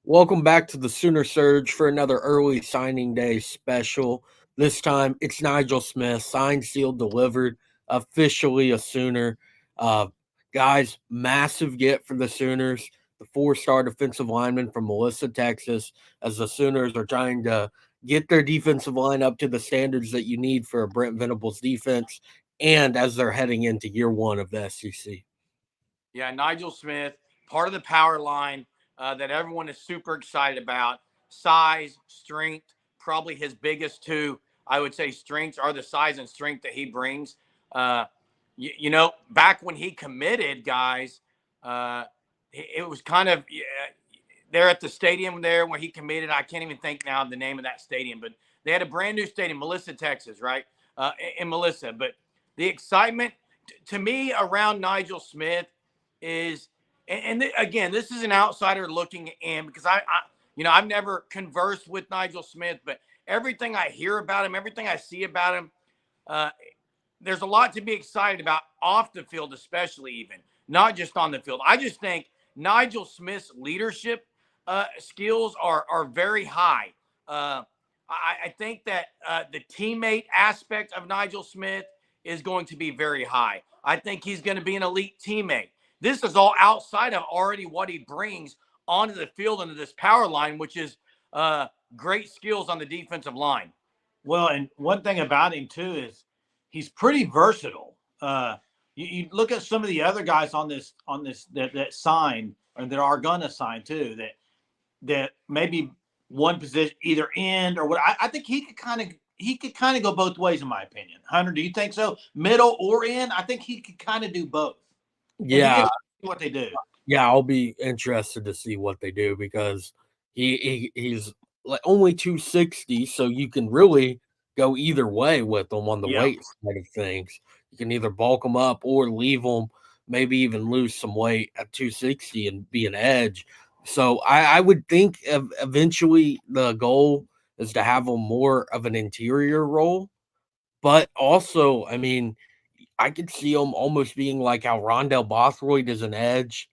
Welcome back to the Sooner Surge for another early signing day special. This time it's Nigel Smith, signed, sealed, delivered, officially a Sooner. Uh, Guys, massive get for the Sooners. The four-star defensive lineman from Melissa, Texas, as the Sooners are trying to get their defensive line up to the standards that you need for a Brent Venables defense, and as they're heading into year one of the SEC. Yeah, Nigel Smith, part of the power line that everyone is super excited about. Size, strength, probably his biggest two, I would say, strengths are the size and strength that he brings. Back when he committed, guys, it was kind of there at the stadium there where he committed. I can't even think now of the name of that stadium, but they had a brand new stadium, Melissa, Texas, right? In Melissa. But the excitement to me around Nigel Smith is, again, this is an outsider looking in because I've never conversed with Nigel Smith, but everything I hear about him, everything I see about him, there's a lot to be excited about off the field, especially even not just on the field. I just think Nigel Smith's leadership skills are very high. I think that the teammate aspect of Nigel Smith is going to be very high. I think he's going to be an elite teammate. This is all outside of already what he brings onto the field into this power line, which is great skills on the defensive line. Well, and one thing about him too is he's pretty versatile. You look at some of the other guys on this that sign or that are gonna sign too. That maybe one position either end or what. I think he could kind of go both ways in my opinion. Hunter, do you think so? Middle or end? I think he could kind of do both. Yeah, what they do. Yeah, I'll be interested to see what they do because he's like only 260, so you can really go either way with him on the weight side of things. You can either bulk him up or leave him, maybe even lose some weight at 260 and be an edge. So I would think eventually the goal is to have him more of an interior role, but also, I mean, I could see him almost being like how Rondell Bothroyd is an edge,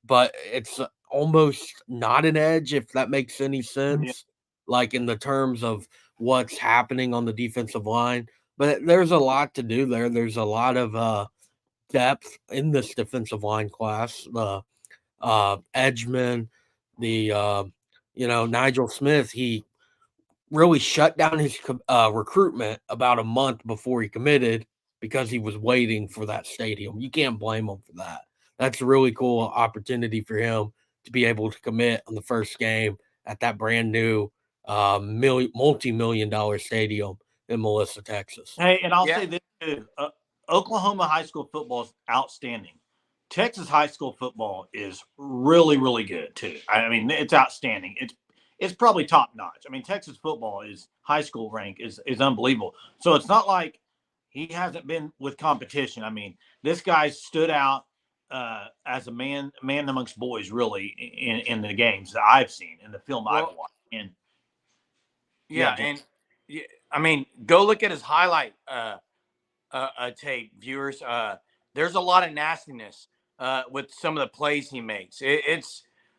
but it's almost not an edge, if that makes any sense, like in the terms of what's happening on the defensive line. But there's a lot to do there. There's a lot of depth in this defensive line class. Edgeman, Nigel Smith, he really shut down his recruitment about a month before he committed because he was waiting for that stadium. You can't blame him for that. That's a really cool opportunity for him to be able to commit on the first game at that brand new multi-million-dollar stadium in Melissa, Texas. Hey, and I'll say this too. Oklahoma high school football is outstanding. Texas high school football is really, really good too. I mean, it's outstanding. It's probably top notch. I mean, Texas football is high school rank is unbelievable. So it's not like he hasn't been with competition. I mean, this guy stood out as a man amongst boys, really, in the games that I've seen, in the film I've watched. And I mean, go look at his highlight tape, viewers. There's a lot of nastiness with some of the plays he makes.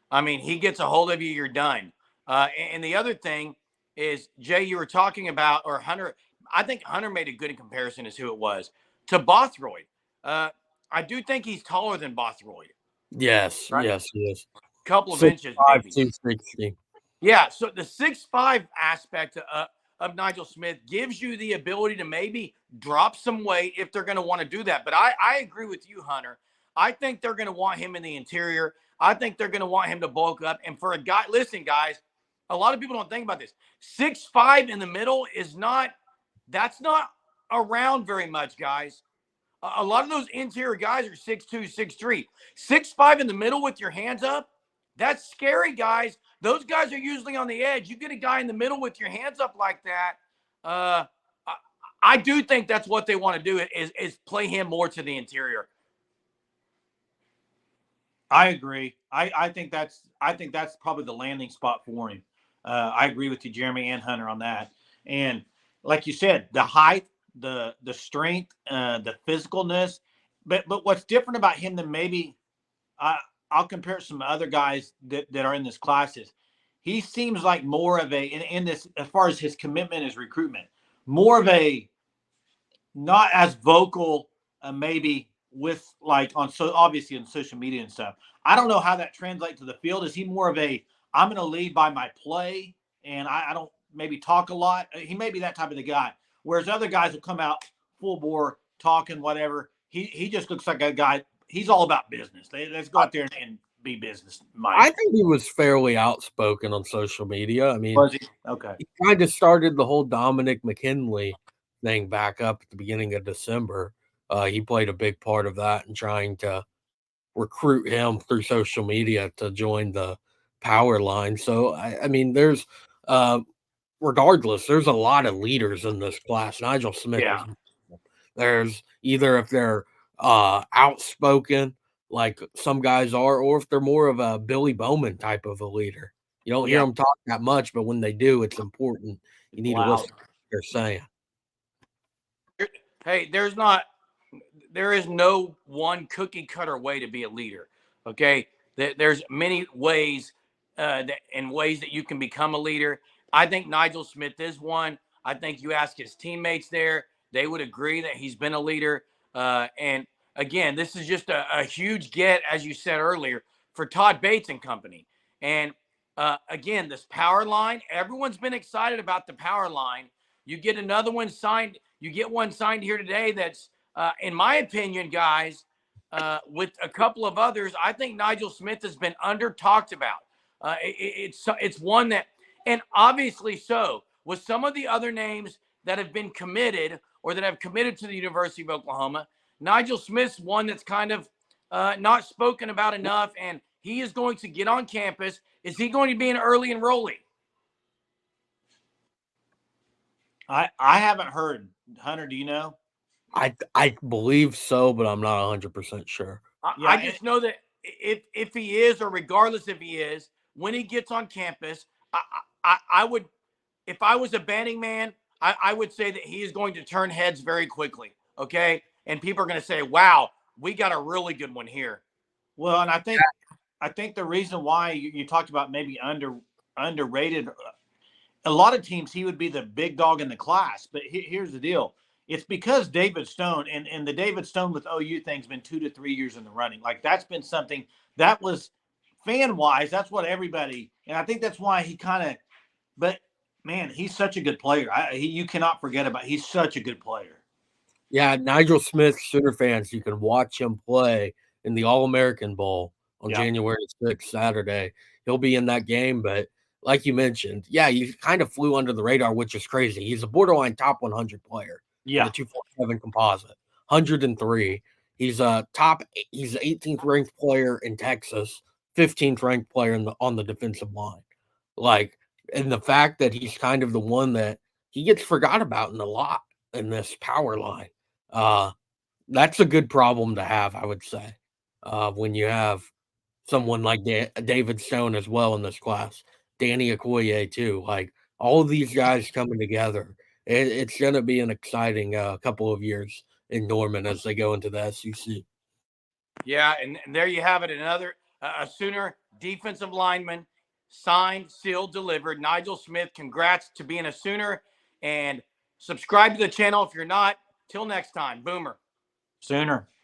I mean, he gets a hold of you, you're done. And the other thing is, Jay, you were talking about, or Hunter, I think Hunter made a good comparison as who it was, to Bothroyd. I do think he's taller than Bothroyd. Yes, right? Yes, he is. Couple of inches, maybe. 260. Yeah, so the 6'5" aspect of Nigel Smith gives you the ability to maybe drop some weight if they're going to want to do that. But I agree with you, Hunter. I think they're going to want him in the interior. I think they're going to want him to bulk up. And for a guy, listen, guys, a lot of people don't think about this. 6'5" in the middle that's not around very much, guys. A lot of those interior guys are 6'2", 6'3". 6'5" in the middle with your hands up, that's scary, guys. Those guys are usually on the edge. You get a guy in the middle with your hands up like that. I do think that's what they want to do is play him more to the interior. I agree. I think that's probably the landing spot for him. I agree with you, Jeremy and Hunter, on that. And like you said, the height, the strength, the physicalness. But what's different about him than maybe I'll compare some other guys that are in this class is he seems like more of a in this as far as his commitment, his recruitment, more of a not as vocal, maybe with like on so obviously on social media and stuff. I don't know how that translates to the field. Is he more of a I'm going to lead by my play and I don't maybe talk a lot? He may be that type of the guy. Whereas other guys will come out full bore talking whatever. He just looks like a guy. He's all about business. Let's go out there and be business minded. I think he was fairly outspoken on social media. I mean, Was he? Okay. He kind of started the whole Dominic McKinley thing back up at the beginning of December. He played a big part of that in trying to recruit him through social media to join the power line. So, I mean, regardless, there's a lot of leaders in this class. Nigel Smith is. There's either if they're outspoken, like some guys are, or if they're more of a Billy Bowman type of a leader. You don't hear them talk that much, but when they do, it's important. You need to listen to what they're saying. Hey, there is no one cookie cutter way to be a leader. Okay. There's many ways ways that you can become a leader. I think Nigel Smith is one. I think you ask his teammates there, they would agree that he's been a leader. And again, this is just a huge get, as you said earlier, for Todd Bates and company. And again, this power line, everyone's been excited about the power line. You get another one signed. You get one signed here today that's, in my opinion, guys, with a couple of others, I think Nigel Smith has been under talked about. It's one that, and obviously so, with some of the other names that have been committed or that have committed to the University of Oklahoma, Nigel Smith's one that's kind of not spoken about enough, and he is going to get on campus. Is he going to be an early enrollee? I haven't heard. Hunter, do you know? I believe so, but I'm not 100% sure. I just know that if he is, or regardless if he is, when he gets on campus, I would, if I was a betting man, I would say that he is going to turn heads very quickly. Okay. And people are going to say, wow, we got a really good one here. Well, and I think the reason why you talked about maybe underrated, a lot of teams, he would be the big dog in the class. But here's the deal. It's because David Stone and the David Stone with OU thing's been 2 to 3 years in the running. Like that's been something that was fan wise. That's what everybody, and I think that's why he kind of, but man, he's such a good player. You cannot forget about, he's such a good player. Yeah. Nigel Smith, Sooner fans, you can watch him play in the All-American Bowl on January 6th, Saturday. He'll be in that game, but like you mentioned, he kind of flew under the radar, which is crazy. He's a borderline top 100 player. The 247 composite, 103. He's the 18th ranked player in Texas, 15th ranked player on the defensive line. Like, and the fact that he's kind of the one that he gets forgot about in a lot in this power line. That's a good problem to have, I would say, when you have someone like David Stone as well in this class, Danny Okoye too. Like all of these guys coming together. It's going to be an exciting couple of years in Norman as they go into the SEC. Yeah, and there you have it. Another a Sooner defensive lineman, signed, sealed, delivered. Nigel Smith, congrats to being a Sooner. And subscribe to the channel if you're not. Till next time, Boomer. Sooner.